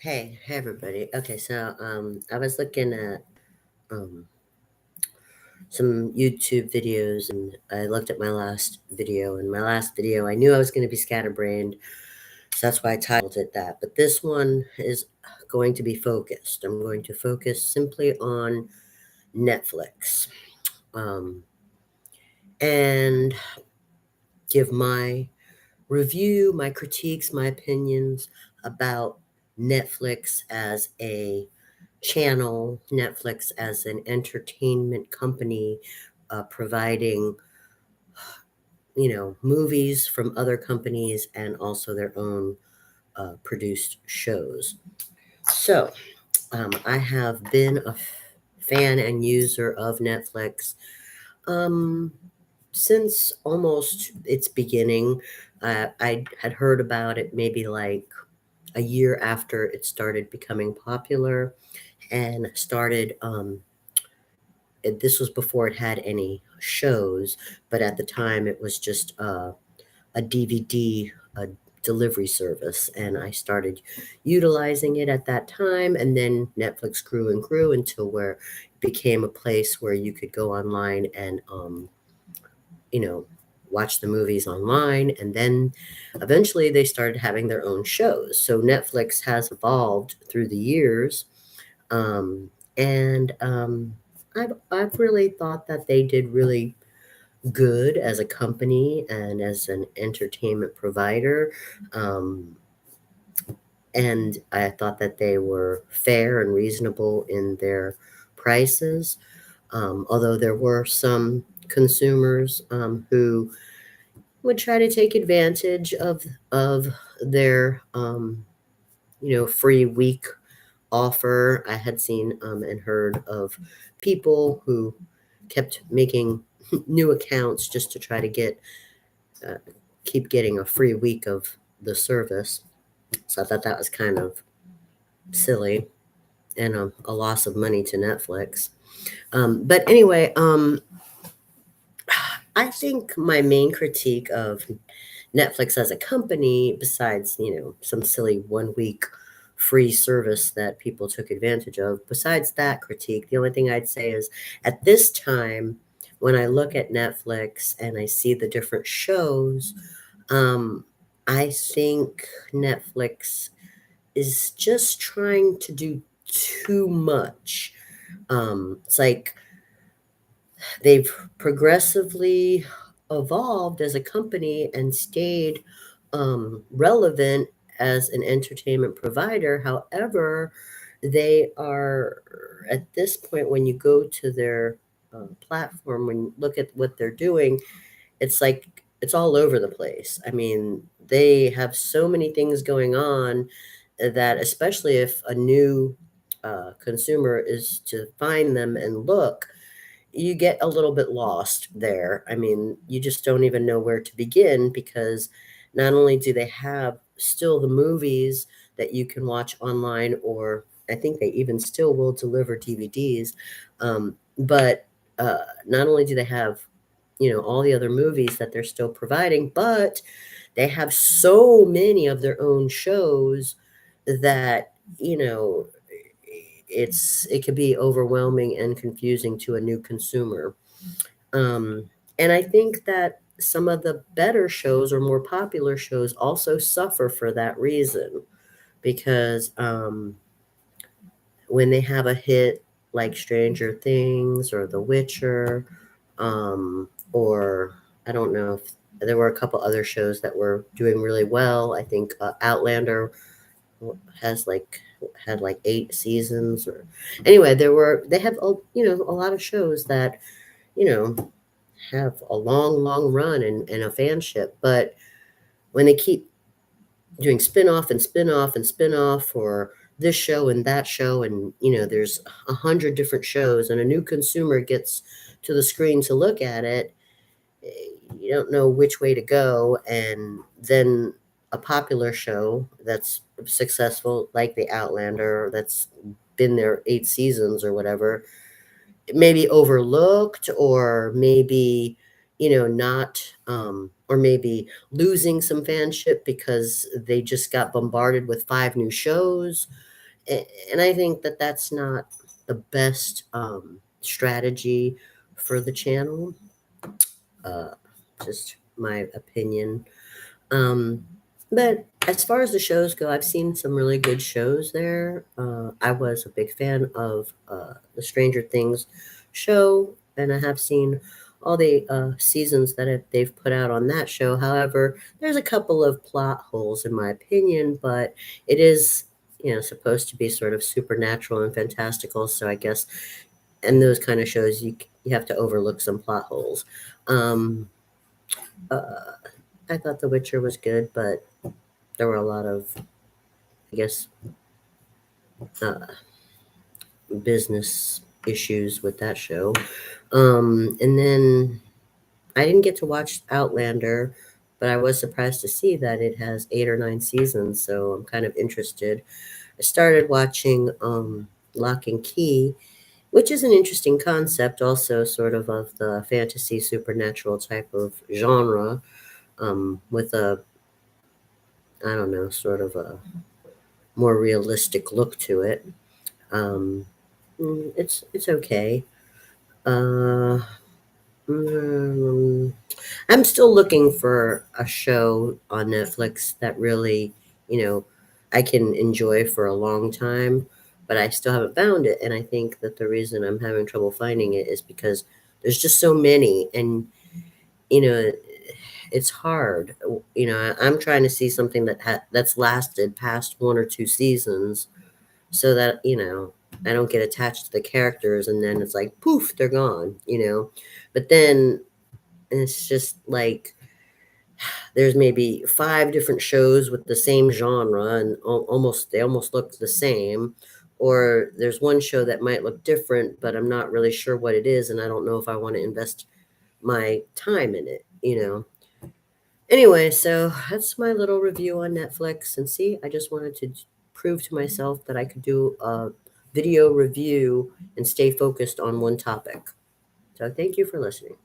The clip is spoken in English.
Hey everybody. Okay, so I was looking at um some YouTube videos and I looked at my last video. And my last video I knew I was going to be scatterbrained, so that's why I titled it that. But this one is going to be focused. I'm going to focus simply on Netflix. Um and give my review, my critiques, my opinions about Netflix as a channel, Netflix as an entertainment company, providing, movies from other companies and also their own produced shows. So, I have been a fan and user of Netflix um, since almost its beginning. I had heard about it maybe like a year after it started becoming popular and started this was before it had any shows, but at the time it was just a DVD delivery service, and I started utilizing it at that time. And then Netflix grew and grew until where it became a place where you could go online and you know watch the movies online. And then eventually they started having their own shows. So Netflix has evolved through the years, and I've really thought that they did really good as a company and as an entertainment provider. Um, and I thought that they were fair and reasonable in their prices. Although there were some consumers who would try to take advantage of their free week offer. I had seen and heard of people who kept making new accounts just to try to uh, keep getting a free week of the service. So I thought that was kind of silly and a loss of money to Netflix. But anyway, I think my main critique of Netflix as a company, besides, some silly 1 week free service that people took advantage of, besides that critique, the only thing I'd say is at this time, when I look at Netflix and I see the different shows, um, I think Netflix is just trying to do too much. It's like they've progressively evolved as a company and stayed relevant as an entertainment provider. However, they are at this point, when you go to their platform, when you look at what they're doing, it's like it's all over the place. I mean, they have so many things going on that, especially if a new consumer is to find them and look, you get a little bit lost there. I mean, you just don't even know where to begin, because not only do they have still the movies that you can watch online, or I think they even still will deliver DVDs, but not only do they have, all the other movies that they're still providing, but they have so many of their own shows that, it could be overwhelming and confusing to a new consumer. And I think that some of the better shows or more popular shows also suffer for that reason, because when they have a hit like Stranger Things or The Witcher, or I don't know if there were a couple other shows that were doing really well. I think Outlander has like had like 8 seasons, or anyway, they have a lot of shows that you know have a long, long run and a fanship. But when they keep doing spin-off and spin-off and spin-off for this show and that show, and there's 100 different shows, and a new consumer gets to the screen to look at it, you don't know which way to go. And then a popular show that's successful, like the Outlander, that's been there 8 seasons or whatever, maybe overlooked, or maybe not, or maybe losing some fanship because they just got bombarded with 5 new shows. And I think that that's not the best strategy for the channel. Uh, just my opinion. Um, but as far as the shows go, I've seen some really good shows there. I was a big fan of the Stranger Things show, and I have seen all the seasons that they've put out on that show. However, there's a couple of plot holes, in my opinion, but it is, supposed to be sort of supernatural and fantastical. So I guess in those kind of shows, you have to overlook some plot holes. Um, uh, I thought The Witcher was good, but there were a lot of, I guess, uh, business issues with that show. And then I didn't get to watch Outlander, but I was surprised to see that it has 8 or 9 seasons, so I'm kind of interested. I started watching Lock and Key, which is an interesting concept, also sort of the fantasy supernatural type of genre, with a, I don't know, sort of a more realistic look to it. Um, it's okay. Uh, mm, I'm still looking for a show on Netflix that really, you know, I can enjoy for a long time, but I still haven't found it. And I think that the reason I'm having trouble finding it is because there's just so many, and you know, it's hard. I'm trying to see something that's lasted past 1 or 2 seasons, so that I don't get attached to the characters, and then it's like poof, they're gone. But then it's just like there's maybe 5 different shows with the same genre, and they almost look the same, or there's one show that might look different, but I'm not really sure what it is, and I don't know if I want to invest my time in it. Anyway, so that's my little review on Netflix. And see, I just wanted to prove to myself that I could do a video review and stay focused on one topic. So thank you for listening.